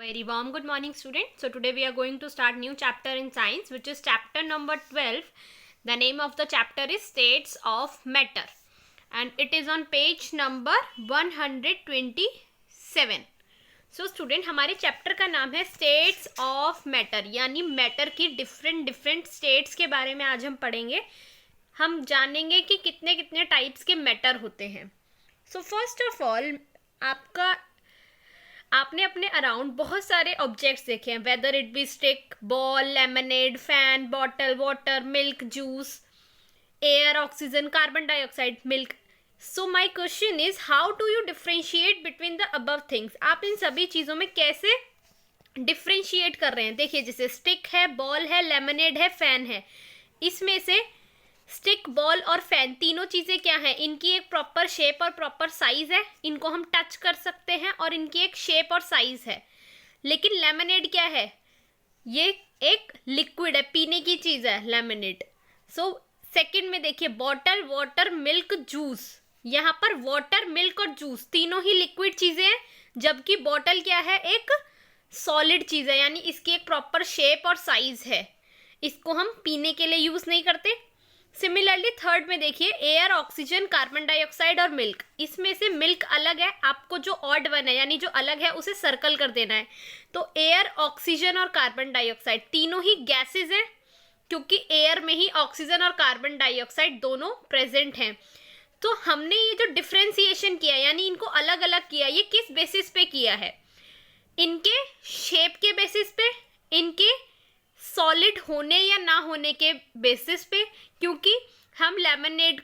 Very warm good morning students. So today we are going to start new chapter in science, which is chapter number 12. The name of the chapter is States of Matter and it is on page number 127. So student, हमारे chapter का नाम है states of matter, यानी matter की different states के बारे में आज हम पढ़ेंगे. हम जानेंगे कि कितने कितने टाइप्स के मैटर होते हैं. सो फर्स्ट ऑफ ऑल, आपने अपने अराउंड बहुत सारे ऑब्जेक्ट्स देखे हैं, whether it be stick, ball, lemonade, fan, bottle, water, milk, juice, air, oxygen, carbon dioxide, milk. So my question is how do you differentiate between the above things. आप इन सभी चीज़ों में कैसे डिफ्रेंशिएट कर रहे हैं. देखिए, जैसे स्टिक है, बॉल है, लेमनेड है, फैन है. इसमें से स्टिक, बॉल और फैन तीनों चीज़ें क्या हैं, इनकी एक प्रॉपर शेप और प्रॉपर साइज है. इनको हम टच कर सकते हैं और इनकी एक शेप और साइज है. लेकिन लेमनेड क्या है, ये एक लिक्विड है, पीने की चीज़ है लेमनेड. सो सेकंड में देखिए, बॉटल, वाटर, मिल्क, जूस. यहाँ पर वाटर, मिल्क और जूस तीनों ही लिक्विड चीज़ें हैं, जबकि बॉटल क्या है, एक सॉलिड चीज़ है, यानी इसकी एक प्रॉपर शेप और साइज है. इसको हम पीने के लिए यूज़ नहीं करते. सिमिलरली थर्ड में देखिए, एयर, ऑक्सीजन, कार्बन डाइऑक्साइड और मिल्क. इसमें से मिल्क अलग है, आपको जो ऑड वन है यानी जो अलग है उसे सर्कल कर देना है. तो एयर, ऑक्सीजन और कार्बन डाइऑक्साइड तीनों ही गैसेज हैं, क्योंकि एयर में ही ऑक्सीजन और कार्बन डाइऑक्साइड दोनों प्रेजेंट हैं. तो हमने ये जो डिफ्रेंसिएशन किया, यानी इनको अलग अलग किया, ये किस बेसिस पे किया है, इनके शेप के बेसिस पे, इनके सॉलिड होने या ना होने के बेसिस पे. क्योंकि हम लेमनेड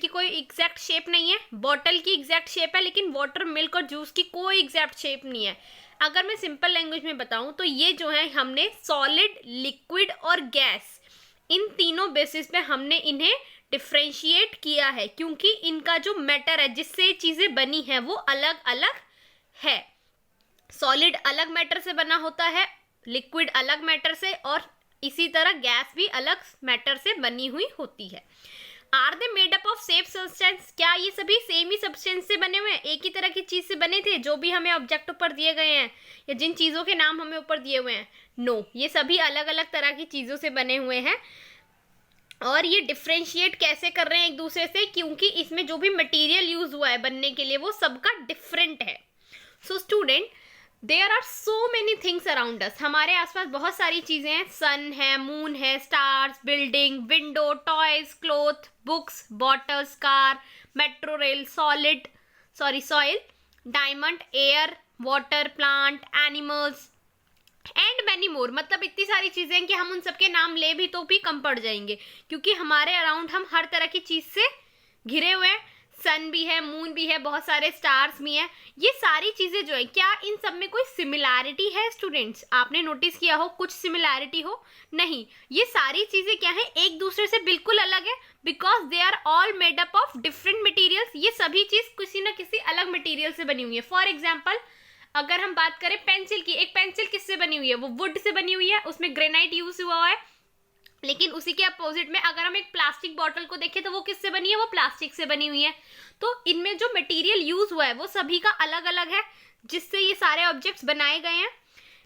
की कोई एग्जैक्ट शेप नहीं है, बॉटल की एग्जैक्ट शेप है, लेकिन वाटर, मिल्क और जूस की कोई एग्जैक्ट शेप नहीं है. अगर मैं सिंपल लैंग्वेज में बताऊं तो ये जो है, हमने सॉलिड, लिक्विड और गैस, इन तीनों बेसिस पे हमने इन्हें डिफ्रेंशिएट किया है, क्योंकि इनका जो मैटर है जिससे चीज़ें बनी है वो अलग अलग है. सॉलिड अलग मैटर से बना होता है, लिक्विड अलग मैटर से, और इसी तरह गैस भी अलग मैटर से बनी हुई होती है. Are they made up of same substance. क्या ये सभी सेम ही सब्सटेंस से बने हुए हैं, एक ही तरह की चीज से बने थे, जो भी हमें ऑब्जेक्ट ऊपर दिए गए हैं या जिन चीजों के नाम हमें ऊपर दिए हुए हैं? नो, ये सभी अलग अलग तरह की चीजों से बने हुए हैं. और ये डिफ्रेंशिएट कैसे कर रहे हैं एक दूसरे से, क्योंकि इसमें जो भी मटेरियल यूज हुआ है बनने के लिए वो सबका डिफरेंट है. So student, there are so many things around us. हमारे आसपास बहुत सारी चीजें हैं. सन है, मून है, stars, building, window, toys, cloth, books, bottles, car, metro rail, soil, diamond, air, water, plant, animals and many more. मतलब इतनी सारी चीजें हैं कि हम उन सबके नाम ले भी तो भी कम पड़ जाएंगे, क्योंकि हमारे अराउंड हम हर तरह की चीज से घिरे हुए हैं. सन भी है, मून भी है, बहुत सारे स्टार्स भी हैं. ये सारी चीजें जो है, क्या इन सब में कोई सिमिलैरिटी है स्टूडेंट्स? आपने नोटिस किया हो कुछ सिमिलैरिटी हो? नहीं, ये सारी चीजें क्या है, एक दूसरे से बिल्कुल अलग है, because they are all made up of different materials. ये सभी चीज किसी न किसी अलग मटेरियल से बनी हुई है. फॉर एग्जाम्पल, अगर हम बात करें पेंसिल की, एक पेंसिल किससे बनी हुई है? वो वुड से बनी हुई है, उसमें ग्रेनाइट यूज हुआ है. लेकिन उसी के अपोजिट में अगर हम एक प्लास्टिक बॉटल को देखें तो वो किससे बनी है? वो प्लास्टिक से बनी हुई है. तो इनमें जो मटेरियल यूज हुआ है वो सभी का अलग अलग है, जिससे ये सारे ऑब्जेक्ट्स बनाए गए हैं.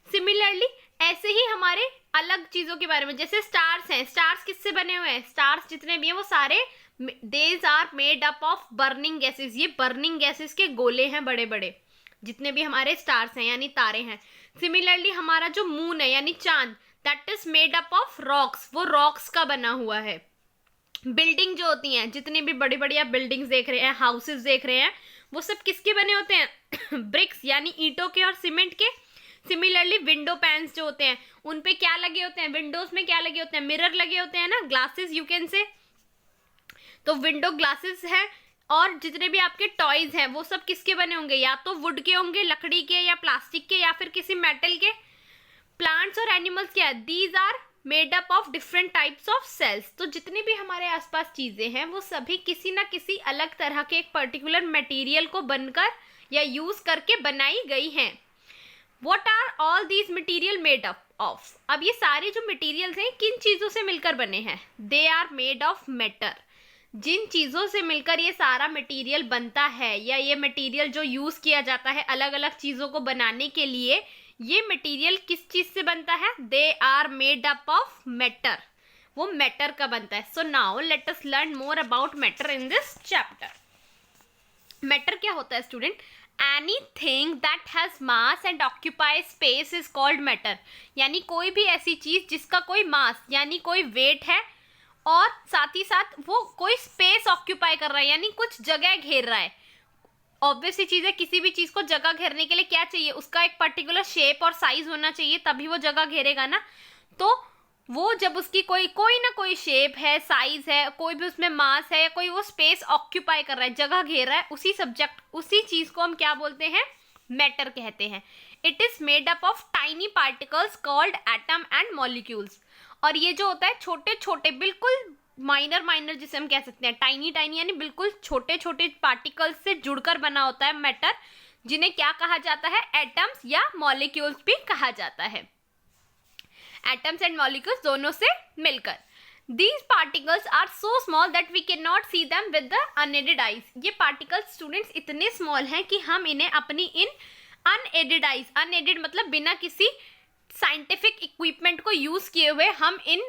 सिमिलरली ऐसे ही हमारे अलग चीजों के बारे में, जैसे स्टार्स हैं. स्टार्स किससे बने हुए हैं? स्टार्स जितने भी हैं वो सारे these are made up of burning gases. ये बर्निंग गैसेस के गोले हैं बड़े बड़े, जितने भी हमारे स्टार्स हैं यानी तारे हैं. सिमिलरली हमारा जो मून है यानी चांद, that is made up of rocks. वो रॉक्स का बना हुआ है. बिल्डिंग जो होती हैं, जितनी भी बड़ी बड़ी आप बिल्डिंग्स देख रहे हैं, हाउसेस देख रहे हैं, वो सब किसके बने होते हैं? ब्रिक्स यानी ईंटों के और सीमेंट के. सिमिलरली विंडो पैन्स जो होते हैं, उन पे क्या लगे होते हैं? विंडोज में क्या लगे होते हैं? मिरर लगे होते हैं ना, ग्लासेस यू कैन से. तो विंडो ग्लासेस है. और जितने भी आपके टॉयज हैं वो सब किसके बने होंगे? या तो वुड के होंगे, लकड़ी के, या प्लास्टिक के, या फिर किसी मेटल के. प्लांट्स और एनिमल्स क्या है? These are made up of different types of cells. तो जितने भी हमारे आसपास चीजें हैं वो सभी किसी ना किसी अलग तरह के एक पर्टिकुलर मटेरियल को बनकर या यूज करके बनाई गई हैं. What are all these material made up of? अब ये सारे जो मटेरियल्स हैं किन चीजों से मिलकर बने हैं? They are made of matter. जिन चीज़ों से मिलकर ये सारा मटेरियल बनता है या ये मटेरियल जो यूज़ किया जाता है अलग अलग चीज़ों को बनाने के लिए, ये मटेरियल किस चीज़ से बनता है? They are made up of matter, वो मैटर का बनता है। So now let us learn more about matter in this chapter. Matter क्या होता है student? Anything that has mass and occupy space is called matter. यानी कोई भी ऐसी चीज जिसका कोई मास यानी कोई वेट है और साथ ही साथ वो कोई स्पेस ऑक्यूपाई कर रहा है यानी कुछ जगह घेर रहा है। ऑब्वियस ही चीज है, किसी भी चीज को जगह घेरने के लिए क्या चाहिए? उसका एक पर्टिकुलर शेप और साइज होना चाहिए, तभी वो जगह घेरेगा ना। तो वो जब उसकी कोई ना कोई शेप है, साइज है, कोई भी उसमें मास है या कोई वो स्पेस ऑक्यूपाई कर रहा है, जगह घेर रहा है, उसी चीज को हम क्या बोलते हैं? मैटर कहते हैं। It is made up of tiny particles called atom and molecules. और ये जो होता है छोटे छोटे बिल्कुल माइनर जिसे हम कह सकते हैं, टाइनी यानी बिल्कुल छोटे छोटे पार्टिकल्स से जुड़कर बना होता है मैटर, जिन्हें क्या कहा जाता है? एटम्स या मॉलिक्यूल्स भी कहा जाता है। एटम्स एंड मॉलिक्यूल्स दोनों से मिलकर। These particles are so small that we cannot see them with the unaided eyes. ये पार्टिकल्स स्टूडेंट्स इतने स्मॉल हैं कि हम इन्हें अपनी इन अनएडेड आइज, अनएडेड मतलब बिना किसी साइंटिफिक इक्विपमेंट को यूज किए हुए हम इन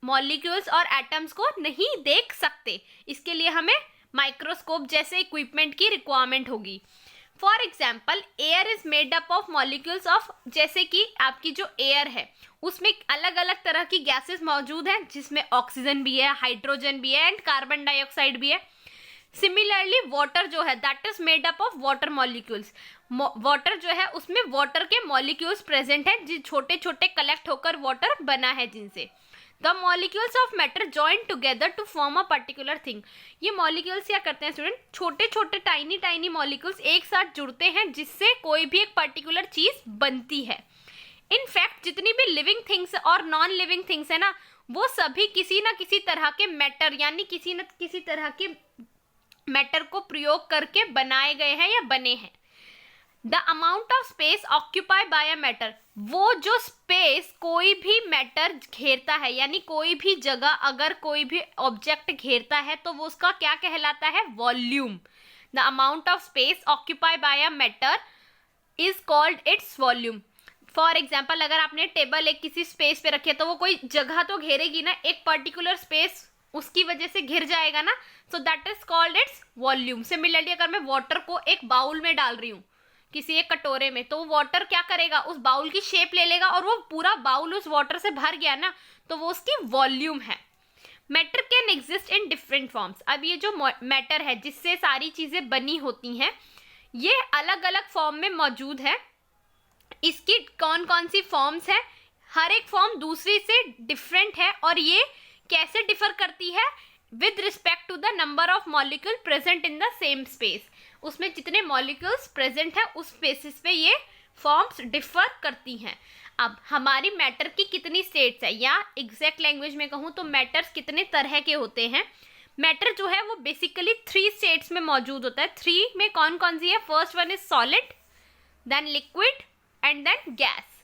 मॉलिक्यूल्स और एटम्स को नहीं देख सकते। इसके लिए हमें माइक्रोस्कोप जैसे इक्विपमेंट की रिक्वायरमेंट होगी। For example air is made up of molecules of, जैसे कि आपकी जो एयर है उसमें अलग अलग तरह की गैसेस मौजूद हैं, जिसमें ऑक्सीजन भी है, हाइड्रोजन भी है एंड कार्बन डाइऑक्साइड भी है। सिमिलरली वाटर जो है that is made up of water molecules. Water जो है उसमें वाटर के मॉलिक्यूल्स प्रेजेंट है, जो छोटे छोटे कलेक्ट होकर वाटर बना है जिनसे। The molecules of matter join together to form a particular thing. ये मॉलिक्यूल्स क्या करते हैं स्टूडेंट? छोटे छोटे टाइनी मॉलिक्यूल्स एक साथ जुड़ते हैं जिससे कोई भी एक पर्टिकुलर चीज बनती है। इनफैक्ट जितनी भी लिविंग थिंग्स और नॉन लिविंग थिंग्स है ना, वो सभी किसी ना किसी तरह के मैटर यानी किसी न किसी तरह के मैटर को प्रयोग करके बनाए गए हैं या बने हैं। The amount of space occupy by a matter, वो जो स्पेस कोई भी मैटर घेरता है यानी कोई भी जगह अगर कोई भी ऑब्जेक्ट घेरता है तो वो उसका क्या कहलाता है? Volume. The amount of space occupy by a matter is called its volume. For example अगर आपने टेबल एक किसी स्पेस पे रखी है तो वो कोई जगह तो घेरेगी ना, एक पर्टिकुलर स्पेस उसकी वजह से घिर जाएगा ना, सो that is called its volume. Similarly अगर मैं वाटर को एक बाउल में डाल रही हूँ किसी एक कटोरे में, तो वाटर क्या करेगा? उस बाउल की शेप ले लेगा और वो पूरा बाउल उस वाटर से भर गया ना, तो वो उसकी वॉल्यूम है। Matter can exist in different forms. अब ये जो मैटर है जिससे सारी चीजें बनी होती हैं, ये अलग अलग फॉर्म में मौजूद है। इसकी कौन कौन सी फॉर्म्स है? हर एक फॉर्म दूसरी से डिफरेंट है और ये कैसे डिफर करती है? With respect to the number of molecule present in the same space. उसमें जितने मॉलिक्यूल्स प्रेजेंट है उस बेसिस पे ये फॉर्म्स डिफर करती हैं। अब हमारी मैटर की कितनी स्टेट्स है, या एग्जैक्ट लैंग्वेज में कहूँ तो मैटर्स कितने तरह के होते हैं? मैटर जो है वो बेसिकली 3 स्टेट्स में मौजूद होता है। 3 में कौन कौन सी है? First one is solid, then liquid and then gas.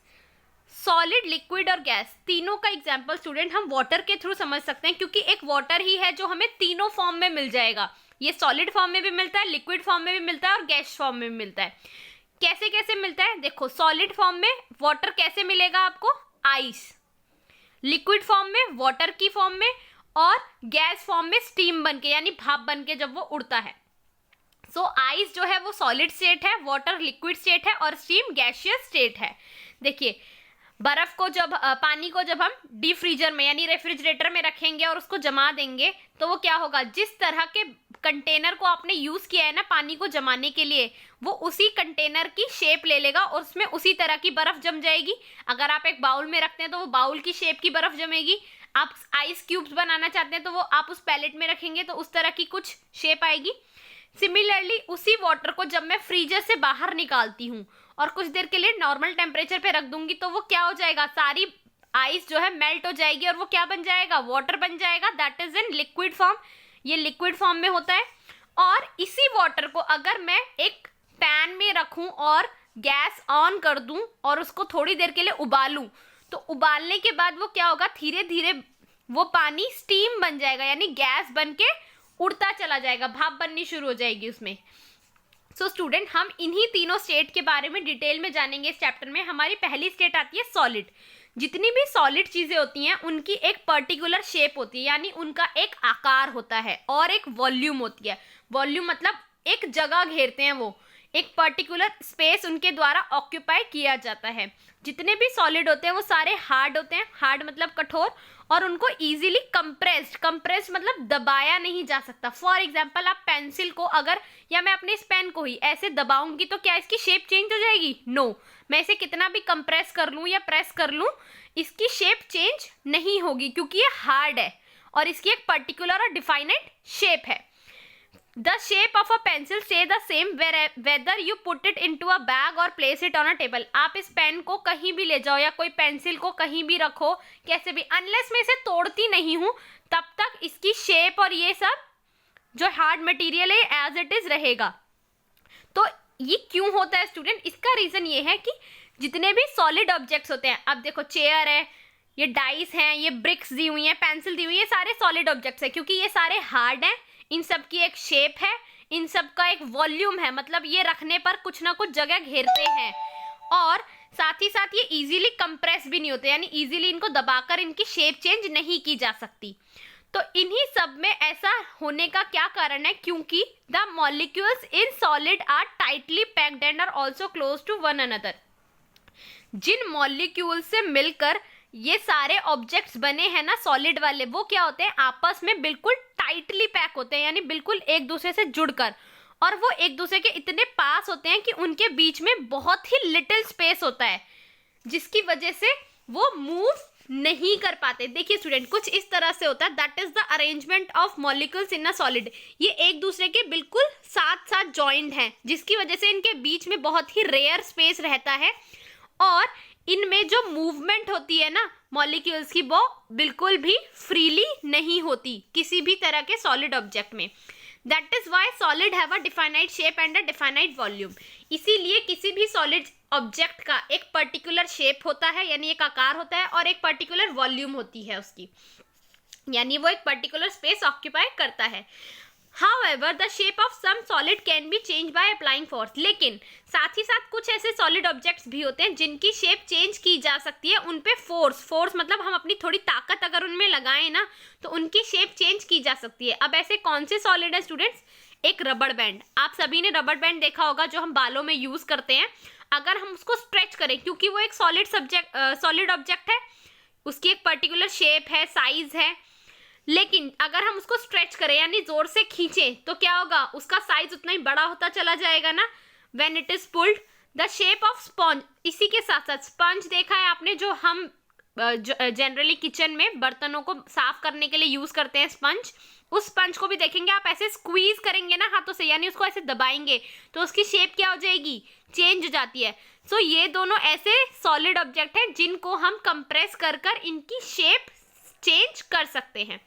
Solid, liquid और गैस तीनों का एग्जाम्पल स्टूडेंट हम वाटर के थ्रू समझ सकते हैं, क्योंकि एक वाटर ही है जो हमें तीनों फॉर्म में मिल जाएगा। ये सॉलिड फॉर्म में भी मिलता है, लिक्विड फॉर्म में भी मिलता है और गैस फॉर्म में भी मिलता है। कैसे कैसे मिलता है? देखो, सॉलिड फॉर्म में वाटर कैसे मिलेगा आपको? आइस। लिक्विड फॉर्म में वाटर की फॉर्म में, और गैस फॉर्म में स्टीम बनके यानी भाप बनके जब वो उड़ता है। सो आइस जो है वो सॉलिड स्टेट है, वाटर लिक्विड स्टेट है और स्टीम गैसियस स्टेट है। देखिए, बर्फ को जब पानी को जब हम डीप फ्रीजर में यानी रेफ्रिजरेटर में रखेंगे और उसको जमा देंगे तो वो क्या होगा? जिस तरह के कंटेनर को आपने यूज किया है ना पानी को जमाने के लिए, वो उसी कंटेनर की शेप ले लेगा और उसमें उसी तरह की बर्फ जम जाएगी। अगर आप एक बाउल में रखते हैं तो वो बाउल की शेप की बर्फ जमेगी। आप आइस क्यूब्स बनाना चाहते हैं तो वो आप उस पैलेट में रखेंगे तो उस तरह की कुछ शेप आएगी। सिमिलरली उसी वाटर को जब मैं फ्रीजर से बाहर निकालती हूँ और कुछ देर के लिए नॉर्मल टेम्परेचर पे रख दूंगी तो वो क्या हो जाएगा? सारी आइस जो है मेल्ट हो जाएगी और वो क्या बन जाएगा? वाटर बन जाएगा। That is in liquid form. ये लिक्विड फॉर्म में होता है। और इसी वाटर को अगर मैं एक पैन में रखूं और गैस ऑन कर दूं और उसको थोड़ी देर के लिए उबालूं, तो उबालने के बाद वो क्या होगा? धीरे धीरे वो पानी स्टीम बन जाएगा यानी गैस बन के उड़ता चला जाएगा, भाप बननी शुरू हो जाएगी उसमें। सो स्टूडेंट, हम इन्हीं तीनों स्टेट के बारे में डिटेल में जानेंगे इस चैप्टर में। हमारी पहली स्टेट आती है सॉलिड। जितनी भी सॉलिड चीजें होती हैं उनकी एक पर्टिकुलर शेप होती है, यानी उनका एक आकार होता है और एक वॉल्यूम होती है। वॉल्यूम मतलब एक जगह घेरते हैं, वो एक पर्टिकुलर स्पेस उनके द्वारा ऑक्यूपाई किया जाता है। जितने भी सॉलिड होते हैं वो सारे हार्ड होते हैं, हार्ड मतलब कठोर, और उनको इजीली कंप्रेस्ड मतलब दबाया नहीं जा सकता। फॉर एग्जाम्पल, आप पेंसिल को अगर, या मैं अपने इस पेन को ही ऐसे दबाऊंगी तो क्या इसकी शेप चेंज हो जाएगी? नो। मैं इसे कितना भी कंप्रेस कर लूं या प्रेस कर लूं, इसकी शेप चेंज नहीं होगी, क्योंकि ये हार्ड है और इसकी एक पर्टिकुलर और डिफाइनेड शेप है। The shape of a pencil stay the same whether you put it into a bag or place it on a table। आप इस पेन को कहीं भी ले जाओ या कोई पेंसिल को कहीं भी रखो, कैसे भी, अनलेस मैं इसे तोड़ती नहीं हूं तब तक इसकी शेप और ये सब जो हार्ड मटेरियल है एज इट इज रहेगा। तो ये क्यों होता है स्टूडेंट? इसका रीजन ये है कि जितने भी सॉलिड ऑब्जेक्ट्स होते हैं, अब देखो चेयर है, ये डाइस हैं, ये ब्रिक्स दी हुई हैं, पेंसिल दी हुई है, ये सारे सॉलिड ऑब्जेक्ट्स हैं क्योंकि ये सारे हार्ड हैं। इन सब की एक शेप है, इन सब का एक वॉल्यूम है, मतलब ये रखने पर कुछ ना कुछ जगह घेरते हैं, और साथ ही साथ ये इजीली कंप्रेस भी नहीं होते, यानी इजीली इनको दबाकर इनकी शेप चेंज नहीं की जा सकती। तो इन्हीं सब में ऐसा होने का क्या कारण है? क्योंकि the molecules in solid are tightly packed and are also close to one another. जिन मॉलिक्यूल से मिलकर ये सारे ऑब्जेक्ट्स बने हैं ना सॉलिड वाले, वो क्या होते हैं? आपस में बिल्कुल टाइटली पैक होते हैं, यानी बिल्कुल एक दूसरे से जुड़कर, और वो एक दूसरे के इतने पास होते हैं कि उनके बीच में बहुत ही लिटिल स्पेस होता है, जिसकी वजह से वो मूव नहीं कर पाते। देखिए स्टूडेंट, कुछ इस तरह से होता है, that is the arrangement of molecules in a solid. ये एक दूसरे के बिल्कुल साथ साथ जॉइंट हैं, जिसकी वजह से इनके बीच में बहुत ही रेयर स्पेस रहता है, और इनमें जो मूवमेंट होती है ना मॉलिक्यूल्स की, वो बिल्कुल भी फ्रीली नहीं होती किसी भी तरह के सॉलिड ऑब्जेक्ट में। That is why solid have a definite shape and a definite volume. इसीलिए किसी भी सॉलिड ऑब्जेक्ट का एक पर्टिकुलर शेप होता है, यानी एक आकार होता है, और एक पर्टिकुलर वॉल्यूम होती है उसकी, यानी वो एक पर्टिकुलर स्पेस ऑक्यूपाई करता है। However, the shape of some solid can be changed by applying force। लेकिन साथ ही साथ कुछ ऐसे सॉलिड ऑब्जेक्ट्स भी होते हैं जिनकी शेप चेंज की जा सकती है, उन पे फोर्स मतलब हम अपनी थोड़ी ताकत अगर उनमें लगाएं ना तो उनकी शेप चेंज की जा सकती है। अब ऐसे कौन से सॉलिड है स्टूडेंट्स? एक रबड़ बैंड। आप सभी ने रबड़ बैंड देखा होगा जो हम बालों में यूज करते हैं। अगर हम उसको स्ट्रेच करें, क्योंकि वो एक सॉलिड ऑब्जेक्ट है, उसकी एक पर्टिकुलर शेप है, साइज है, लेकिन अगर हम उसको स्ट्रेच करें यानी जोर से खींचें तो क्या होगा? उसका साइज उतना ही बड़ा होता चला जाएगा ना when it is pulled. The shape of sponge. इसी के साथ साथ स्पंज देखा है आपने, जो हम जनरली किचन में बर्तनों को साफ करने के लिए यूज करते हैं स्पंज। उस स्पंज को भी देखेंगे आप, ऐसे स्क्वीज करेंगे ना हाथों से, यानी उसको ऐसे दबाएंगे तो उसकी शेप क्या हो जाएगी? चेंज हो जाती है। सो ये दोनों ऐसे सॉलिड ऑब्जेक्ट हैं जिनको हम कंप्रेस कर कर इनकी शेप चेंज कर सकते हैं।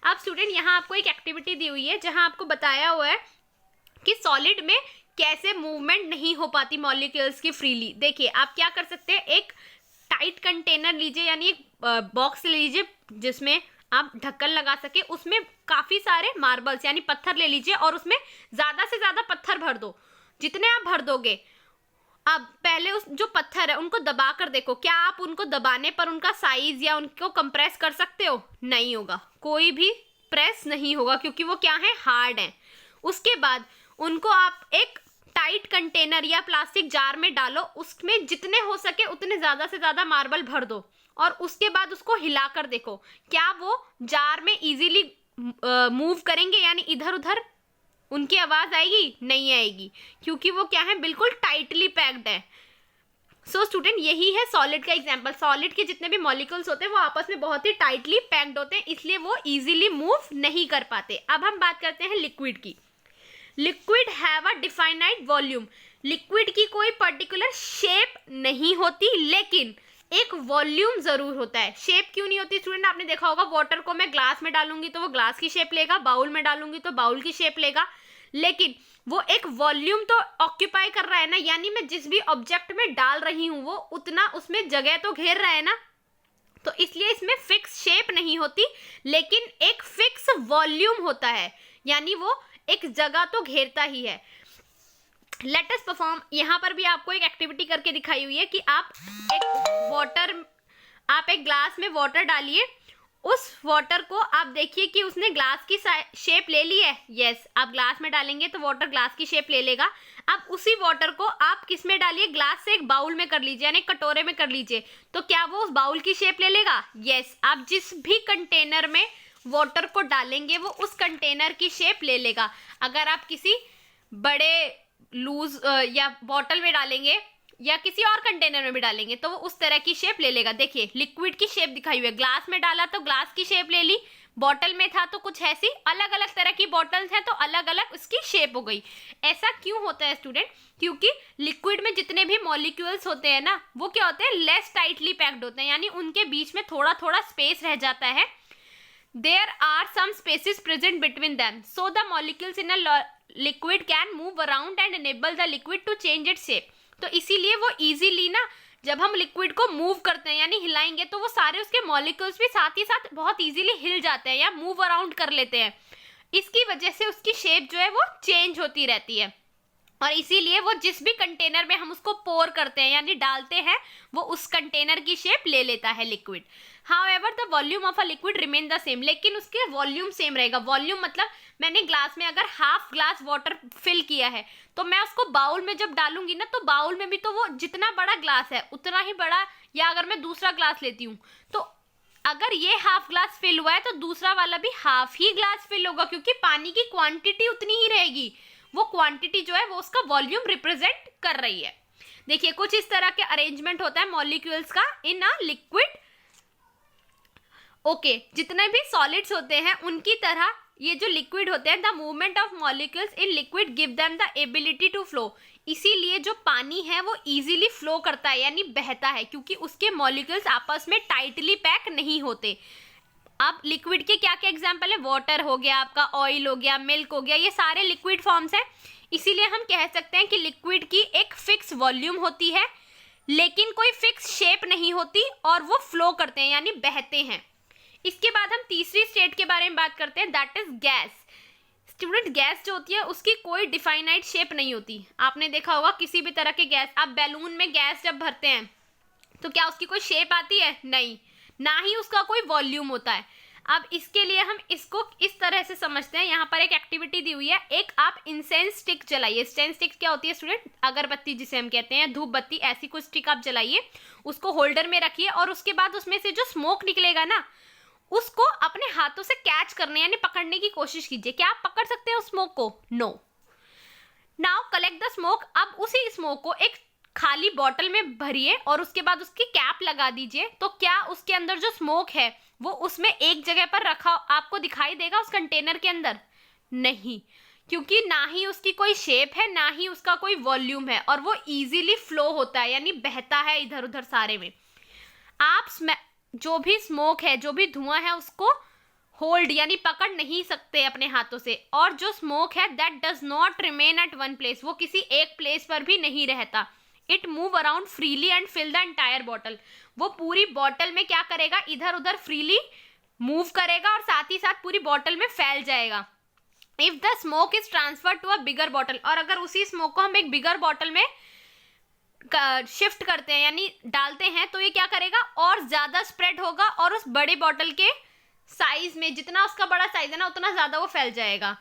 अब स्टूडेंट, यहाँ आपको एक एक्टिविटी दी हुई है जहाँ आपको बताया हुआ है कि सॉलिड में कैसे मूवमेंट नहीं हो पाती मॉलिक्यूल्स की फ्रीली। देखिए आप क्या कर सकते हैं, एक टाइट कंटेनर लीजिए, यानी एक बॉक्स लीजिए जिसमें आप ढक्कन लगा सके, उसमें काफी सारे मार्बल्स यानी पत्थर ले लीजिए और उसमें ज्यादा से ज्यादा पत्थर भर दो। जितने आप भर दोगे, अब पहले उस जो पत्थर है उनको दबा कर देखो, क्या आप उनको दबाने पर उनका साइज या उनको कंप्रेस कर सकते हो? नहीं होगा, कोई भी प्रेस नहीं होगा, क्योंकि वो क्या है? हार्ड है। उसके बाद उनको आप एक टाइट कंटेनर या प्लास्टिक जार में डालो, उसमें जितने हो सके उतने ज्यादा से ज्यादा मार्बल भर दो, और उसके बाद उसको हिलाकर देखो, क्या वो जार में इजीली मूव करेंगे, यानी इधर उधर उनकी आवाज आएगी? नहीं आएगी, क्योंकि वो क्या है? बिल्कुल टाइटली पैक्ड है। सो स्टूडेंट, यही है सॉलिड का एग्जांपल। सॉलिड के जितने भी मॉलिक्यूल्स होते हैं वो आपस में बहुत ही टाइटली पैक्ड होते हैं, इसलिए वो इजीली मूव नहीं कर पाते। अब हम बात करते हैं लिक्विड की। Liquid have a definite volume. Liquid की कोई पर्टिकुलर शेप नहीं होती, लेकिन एक वॉल्यूम जरूर होता है। शेप क्यों नहीं होती स्टूडेंट? आपने देखा होगा, वाटर को मैं ग्लास में डालूंगी तो वो ग्लास की शेप लेगा, बाउल में डालूंगी तो बाउल की शेप लेगा, लेकिन वो एक वॉल्यूम तो ऑक्यूपाई कर रहा है ना, यानी मैं जिस भी ऑब्जेक्ट में डाल रही हूं वो उतना उसमें जगह तो घेर रहा है ना, तो इसलिए इसमें फिक्स शेप नहीं होती, लेकिन एक फिक्स वॉल्यूम होता है, यानी वो एक जगह तो घेरता ही है। लेट अस परफॉर्म, यहाँ पर भी आपको एक एक्टिविटी करके दिखाई हुई है कि आप एक ग्लास में वाटर डालिए, उस वाटर को आप देखिए कि उसने ग्लास की शेप ले ली है। यस, आप ग्लास में डालेंगे तो वाटर ग्लास की शेप ले लेगा। अब उसी वाटर को आप किस में डालिए, ग्लास से एक बाउल में कर लीजिए, यानी कटोरे में कर लीजिए, तो क्या वो उस बाउल की शेप ले लेगा? यस, आप जिस भी कंटेनर में वाटर को डालेंगे वो उस कंटेनर की शेप ले लेगा। अगर आप किसी बड़े लूज या बॉटल में डालेंगे या किसी और कंटेनर में भी डालेंगे तो वो उस तरह की शेप ले लेगा। देखिए लिक्विड की शेप दिखाई हुई है, ग्लास में डाला तो ग्लास की शेप ले ली, बॉटल में था तो कुछ ऐसी, अलग अलग तरह की बॉटल्स हैं तो अलग अलग उसकी शेप हो गई। ऐसा क्यों होता है स्टूडेंट? क्योंकि लिक्विड में जितने भी मॉलिक्यूल्स होते हैं ना, वो क्या होते हैं, लेस टाइटली पैक्ड होते हैं, यानी उनके बीच में थोड़ा थोड़ा स्पेस रह जाता है। There are some spaces present between them, so the molecules in a liquid can move around and enable the liquid to change its shape. तो इसीलिए वो इजीली ना, जब हम लिक्विड को मूव करते हैं यानी हिलाएंगे, तो वो सारे उसके मॉलिक्यूल्स भी साथ ही साथ बहुत इजीली हिल जाते हैं या मूव अराउंड कर लेते हैं। इसकी वजह से उसकी शेप जो है वो चेंज होती रहती है, और इसीलिए वो जिस भी कंटेनर में हम उसको पोर करते हैं यानी डालते हैं, वो उस कंटेनर की शेप ले लेता है liquid. However the volume of a liquid remain the same, लेकिन उसके वॉल्यूम सेम रहेगा। वॉल्यूम मतलब मैंने ग्लास में अगर हाफ ग्लास वाटर फिल किया है तो मैं उसको बाउल में जब डालूंगी ना, तो बाउल में भी तो वो जितना बड़ा ग्लास है उतना ही बड़ा, या अगर मैं दूसरा ग्लास लेती हूँ तो अगर ये हाफ ग्लास फिल हुआ है तो दूसरा वाला भी हाफ ही ग्लास फिल होगा, क्योंकि पानी की क्वांटिटी उतनी ही रहेगी। वो क्वांटिटी जो है वो उसका वॉल्यूम रिप्रेजेंट कर रही है। देखिए कुछ इस तरह के अरेंजमेंट होता है मॉलिक्यूल्स का इन अ लिक्विड। ओके, जितने भी सॉलिड्स होते हैं उनकी तरह ये जो लिक्विड होते हैं, the movement of molecules in liquid give them the ability to flow. इसीलिए जो पानी है वो इजीली फ्लो करता है यानी बहता है, क्योंकि उसके मॉलिक्यूल्स आपस में टाइटली पैक नहीं होते। अब लिक्विड के क्या क्या एग्जांपल है, वाटर हो गया, आपका ऑयल हो गया, मिल्क हो गया, ये सारे लिक्विड फॉर्म्स हैं। इसीलिए हम कह सकते हैं कि लिक्विड की एक फिक्स वॉल्यूम होती है, लेकिन कोई फिक्स शेप नहीं होती, और वो फ्लो करते हैं यानी बहते हैं। इसके बाद हम तीसरी स्टेट के बारे में बात करते हैं, that is gas. Student, gas जो होती है उसकी कोई डिफाइनाइट शेप नहीं होती। आपने देखा होगा किसी भी तरह के गैस, आप बैलून में गैस जब भरते हैं तो क्या उसकी कोई शेप आती है? नहीं, ना ही उसका कोई वॉल्यूम होता है। अब इसके लिए हम इसको इस तरह से समझते हैं, यहाँ पर एक एक्टिविटी दी हुई है, एक आप इंसेंस स्टिक जलाइए। इंसेंस स्टिक क्या होती है स्टूडेंट? अगरबत्ती जिसे हम कहते हैं, धूप बत्ती, ऐसी कुछ स्टिक आप जलाइए, उसको होल्डर में रखिए, और उसके बाद उसमें से जो स्मोक निकलेगा ना, उसको अपने हाथों से कैच करने यानी पकड़ने की कोशिश कीजिए। क्या आप पकड़ सकते हैं उस स्मोक को? No. Now collect the smoke. अब उसी स्मोक को एक खाली बॉटल में भरिए और उसके बाद उसकी कैप लगा दीजिए। तो क्या उसके अंदर जो स्मोक है वो उसमें एक जगह पर रखा आपको दिखाई देगा उस कंटेनर के अंदर? नहीं, क्योंकि ना ही उसकी कोई शेप है, ना ही उसका कोई वॉल्यूम है, और वो इजीली फ्लो होता है यानी बहता है इधर उधर सारे में। आप जो भी स्मोक है, जो भी धुआं है, उसको होल्ड यानी पकड़ नहीं सकते अपने हाथों से। और जो स्मोक है that does not remain at one place, वो किसी एक प्लेस पर भी नहीं रहता। It move around freely and fill the entire bottle. वो पूरी बॉटल में क्या करेगा, इधर उधर फ्रीली मूव करेगा और साथ ही साथ पूरी बॉटल में फैल जाएगा। If the smoke is transfer to a bigger bottle, और अगर उसी स्मोक को हम एक बिगर बॉटल में शिफ्ट करते हैं यानी डालते हैं, तो ये क्या करेगा, और ज्यादा स्प्रेड होगा, और उस बड़े बॉटल के साइज में, जितना उसका बड़ा साइज है ना, उतना ज्यादा वो फैल जाएगा।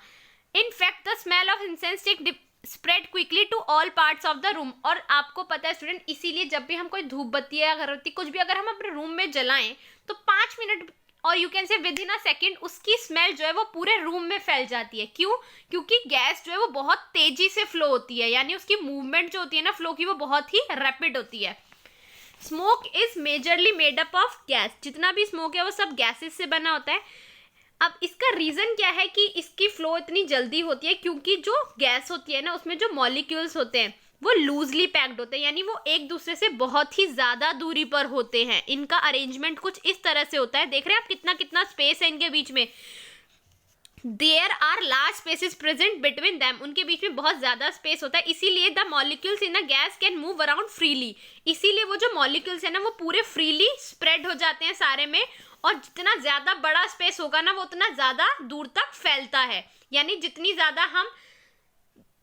In fact the smell of incense stick spread quickly to all parts of the room. और आपको पता है स्टूडेंट, इसीलिए जब भी हम कोई धूप बत्ती या अगरबत्ती कुछ भी अगर हम अपने रूम में जलाएं तो 5 मिनट और you can say with in a second उसकी स्मेल जो है वो पूरे रूम में फैल जाती है। क्यों? क्योंकि गैस जो है वो बहुत तेजी से फ्लो होती है, यानी उसकी मूवमेंट जो होती है ना फ्लो की, वो बहुत ही रैपिड होती है। Smoke is majorly made up of gas. जितना भी स्मोक है वो सब गैसेस से बना होता है। अब इसका रीजन क्या है कि इसकी फ्लो इतनी जल्दी होती है? क्योंकि जो गैस होती है ना, उसमें जो मॉलिक्यूल्स होते हैं वो लूजली पैक्ड होते हैं, यानी वो एक दूसरे से बहुत ही ज्यादा दूरी पर होते हैं। इनका अरेंजमेंट कुछ इस तरह से होता है, देख रहे हैं आप कितना कितना स्पेस है इनके बीच में। There are large spaces present between them, उनके बीच में बहुत ज्यादा स्पेस होता है, इसीलिए the molecules in a gas can move around freely, इसीलिए वो जो मॉलिक्यूल्स है ना वो पूरे फ्रीली स्प्रेड हो जाते हैं सारे में, और जितना ज्यादा बड़ा स्पेस होगा ना वो उतना ज्यादा दूर तक फैलता है, यानी जितनी ज्यादा हम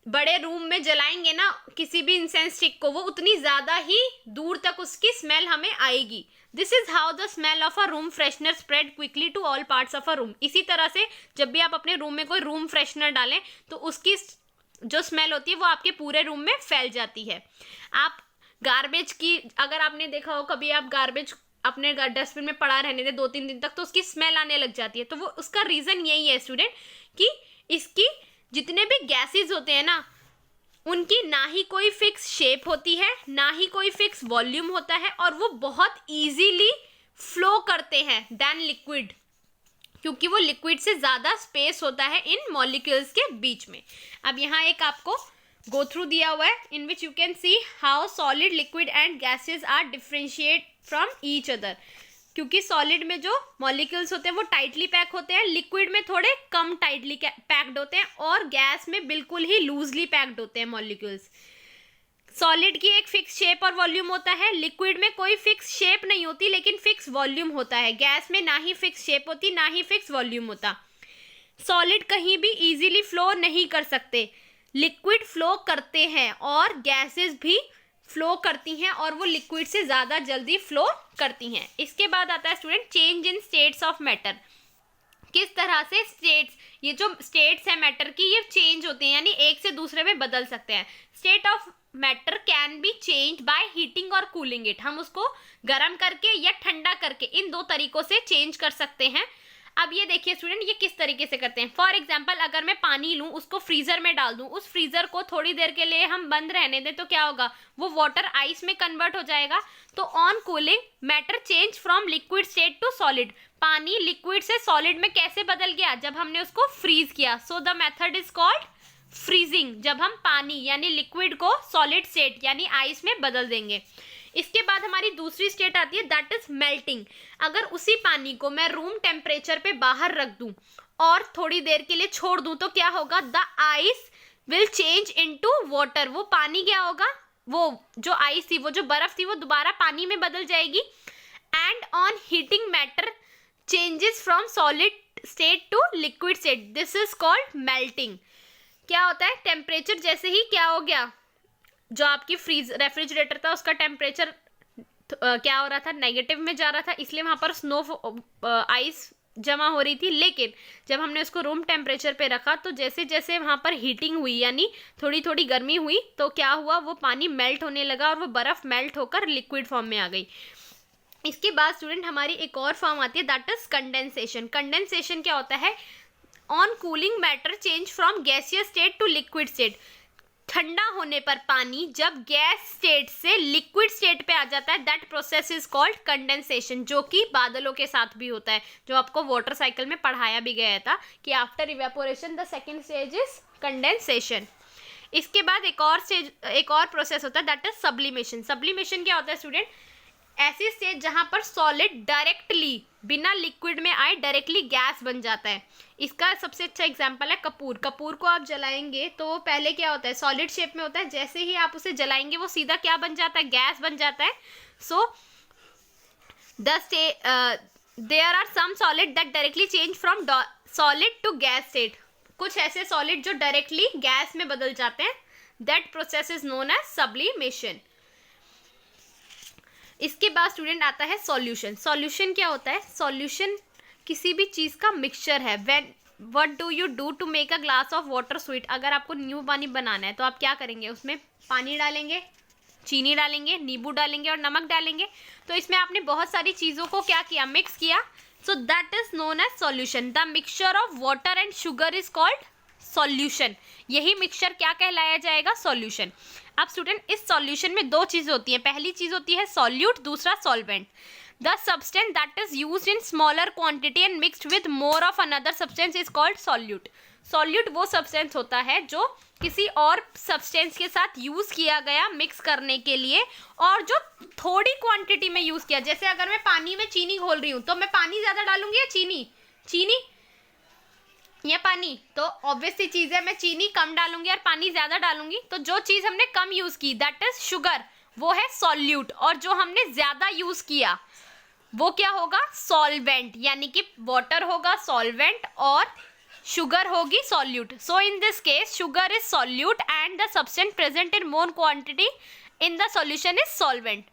बड़े रूम में जलाएंगे ना किसी भी इंसेंस स्टिक को, वो उतनी ज्यादा ही दूर तक उसकी स्मेल हमें आएगी। This is how the smell of a room freshener spread quickly to all parts of a room. इसी तरह से जब भी आप अपने रूम में कोई रूम फ्रेशनर डालें तो उसकी जो स्मेल होती है वो आपके पूरे रूम में फैल जाती है। आप गार्बेज की, अगर आपने देखा हो कभी, आप गार्बेज अपने डस्टबिन में पड़ा रहने दे 2-3 दिन तक तो उसकी स्मेल आने लग जाती है, तो वो उसका रीजन यही है स्टूडेंट कि इसकी जितने भी गैसेस होते हैं ना उनकी ना ही कोई फिक्स शेप होती है, ना ही कोई फिक्स वॉल्यूम होता है, और वो बहुत इजीली फ्लो करते हैं देन लिक्विड, क्योंकि वो लिक्विड से ज़्यादा स्पेस होता है इन मॉलिक्यूल्स के बीच में। अब यहाँ एक आपको गो थ्रू दिया हुआ है in which you can see how solid, liquid and gases are differentiate from each other, क्योंकि सॉलिड में जो मॉलिक्यूल्स होते हैं वो टाइटली पैक होते हैं, लिक्विड में थोड़े कम टाइटली पैक्ड होते हैं, और गैस में बिल्कुल ही लूजली पैक्ड होते हैं मॉलिक्यूल्स। सॉलिड की एक फिक्स शेप और वॉल्यूम होता है, लिक्विड में कोई फिक्स शेप नहीं होती लेकिन फिक्स वॉल्यूम होता है, गैस में ना ही फिक्स शेप होती ना ही फिक्स वॉल्यूम होता। सॉलिड कहीं भी इजीली फ्लो नहीं कर सकते, लिक्विड फ्लो करते हैं और गैसेस भी फ्लो करती हैं, और वो लिक्विड से ज़्यादा जल्दी फ्लो करती हैं। इसके बाद आता है student change in states of matter. किस तरह से स्टेट्स, ये जो स्टेट्स है मैटर की, ये चेंज होते हैं, यानी एक से दूसरे में बदल सकते हैं। State of matter can be change by heating और कूलिंग इट, हम उसको गर्म करके या ठंडा करके इन दो तरीकों से चेंज कर सकते हैं। अब ये देखिए स्टूडेंट, ये किस तरीके से करते हैं। फॉर एग्जाम्पल, अगर मैं पानी लूँ, उसको फ्रीजर में डाल दूँ, उस फ्रीजर को थोड़ी देर के लिए हम बंद रहने दें तो क्या होगा, वो वाटर आइस में कन्वर्ट हो जाएगा। तो on cooling matter change from liquid state to solid, पानी लिक्विड से सॉलिड में कैसे बदल गया, जब हमने उसको फ्रीज किया। So the method is called freezing, जब हम पानी यानी लिक्विड को सॉलिड स्टेट यानी आइस में बदल देंगे। इसके बाद हमारी दूसरी स्टेट आती है दैट इज मेल्टिंग। अगर उसी पानी को मैं रूम टेम्परेचर पे बाहर रख दूं और थोड़ी देर के लिए छोड़ दूं तो क्या होगा, the ice will change into water, वो पानी क्या होगा, वो जो आइस थी, वो जो बर्फ थी, वो दोबारा पानी में बदल जाएगी। And on heating matter changes from solid state to liquid state, this is called melting. क्या होता है, टेम्परेचर जैसे ही क्या हो गया, जो आपकी रेफ्रिजरेटर था उसका टेम्परेचर क्या हो रहा था, नेगेटिव में जा रहा था, इसलिए वहां पर स्नो आइस जमा हो रही थी। लेकिन जब हमने उसको रूम टेम्परेचर पे रखा तो जैसे जैसे वहां पर हीटिंग हुई यानी थोड़ी थोड़ी गर्मी हुई तो क्या हुआ, वो पानी मेल्ट होने लगा और वो बर्फ मेल्ट होकर लिक्विड फॉर्म में आ गई। इसके बाद स्टूडेंट हमारी एक और फॉर्म आती है दैट इज कंडेंसेशन। कंडेंसेशन क्या होता है, on cooling matter change from gaseous state to liquid state, ठंडा होने पर पानी जब गैस स्टेट से लिक्विड स्टेट पे आ जाता है, that process is called condensation, जो कि बादलों के साथ भी होता है, जो आपको वाटर साइकिल में पढ़ाया भी गया था कि after evaporation the second stage is condensation. इसके बाद एक और प्रोसेस होता है दैट इज सब्लिमेशन। सब्लिमेशन क्या होता है स्टूडेंट, ऐसी स्टेज जहां पर सॉलिड डायरेक्टली बिना लिक्विड में आए डायरेक्टली गैस बन जाता है। इसका सबसे अच्छा एग्जांपल है कपूर। कपूर को आप जलाएंगे तो वो पहले क्या होता है, सॉलिड शेप में होता है, जैसे ही आप उसे जलाएंगे वो सीधा क्या बन जाता है, गैस बन जाता है। So there are some solid that directly change from solid to gas state, कुछ ऐसे सॉलिड जो डायरेक्टली गैस में बदल जाते हैं, that process is known as sublimation. इसके बाद स्टूडेंट आता है सॉल्यूशन। सॉल्यूशन क्या होता है, सॉल्यूशन किसी भी चीज़ का मिक्सचर है। What do you do to make a glass of water sweet, अगर आपको नींबू पानी बनाना है तो आप क्या करेंगे, उसमें पानी डालेंगे, चीनी डालेंगे, नींबू डालेंगे और नमक डालेंगे। तो इसमें आपने बहुत सारी चीज़ों को क्या किया, मिक्स किया। So that is known as solution. The mixture of water and sugar is called solution. यही मिक्सचर क्या कहलाया जाएगा, सॉल्यूशन। अब स्टूडेंट इस सॉल्यूशन में दो चीज़ होती है, पहली चीज़ होती है सॉल्यूट, दूसरा solvent. The substance that is used in smaller quantity and mixed with more of another substance is called solute. Solute वो सब्सटेंस होता है जो किसी और सब्सटेंस के साथ यूज किया गया मिक्स करने के लिए, और जो थोड़ी क्वांटिटी में यूज किया। जैसे अगर मैं पानी में चीनी घोल रही हूँ तो मैं पानी ज्यादा डालूंगी या चीनी, या पानी, तो ऑब्वियस सी चीज है, मैं चीनी कम डालूंगी और पानी ज्यादा डालूंगी, तो जो चीज हमने कम यूज की दैट इज शुगर, वो है सॉल्यूट, और जो हमने ज्यादा यूज किया वो क्या होगा, सॉल्वेंट, यानी कि वाटर होगा सॉल्वेंट और शुगर होगी solute. So in this case sugar is solute and the substance present in more quantity in the solution is solvent.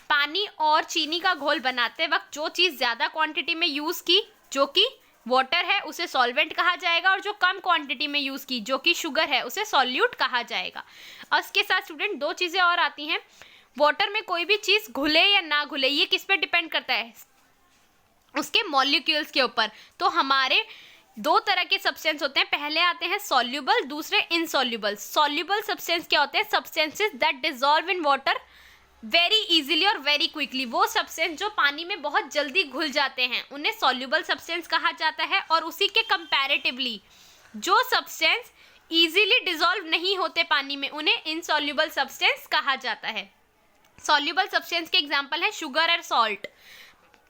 पानी और चीनी का घोल बनाते वक्त जो चीज ज्यादा क्वांटिटी में यूज की जो कि वाटर है उसे सॉल्वेंट कहा जाएगा, और जो कम क्वांटिटी में यूज की जो कि शुगर है उसे सॉल्यूट कहा जाएगा. और इसके साथ स्टूडेंट दो चीजें और आती हैं. वाटर में कोई भी चीज घुले या ना घुले ये किस पे डिपेंड करता है, उसके मॉलिक्यूल्स के ऊपर. तो हमारे दो तरह के सब्सटेंस होते हैं, पहले आते हैं सॉल्युबल, दूसरे इनसॉल्युबल. सॉल्युबल सब्सटेंस क्या होते हैं, substances that dissolve in water very easily और वेरी क्विकली. वो सब्सटेंस जो पानी में बहुत जल्दी घुल जाते हैं उन्हें सॉल्युबल सब्सटेंस कहा जाता है, और उसी के कंपैरेटिवली जो सब्सटेंस इजीली डिसॉल्व नहीं होते पानी में उन्हें इनसॉल्युबल सब्सटेंस कहा जाता है. सॉल्युबल सब्सटेंस के एग्जांपल है शुगर और सॉल्ट.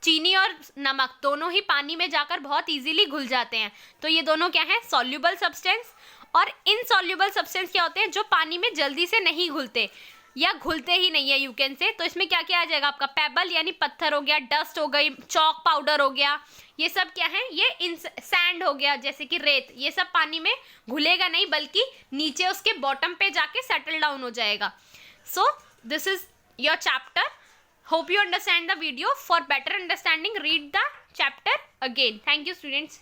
चीनी और नमक दोनों ही पानी में जाकर बहुत इजीली घुल जाते हैं, तो ये दोनों क्या हैं, सॉल्युबल सब्सटेंस. और इनसॉल्युबल सब्सटेंस क्या होते हैं, जो पानी में जल्दी से नहीं घुलते या घुलते ही नहीं है यू कैन से. तो इसमें क्या क्या आ जाएगा आपका, पेबल यानी पत्थर हो गया, डस्ट हो गई, चॉक पाउडर हो गया, ये सब क्या है, ये सैंड हो गया जैसे कि रेत. ये सब पानी में घुलेगा नहीं बल्कि नीचे उसके बॉटम पे जाके सेटल डाउन हो जाएगा. So this is your chapter. Hope you understand the video. For better understanding, read the chapter again. Thank you, students.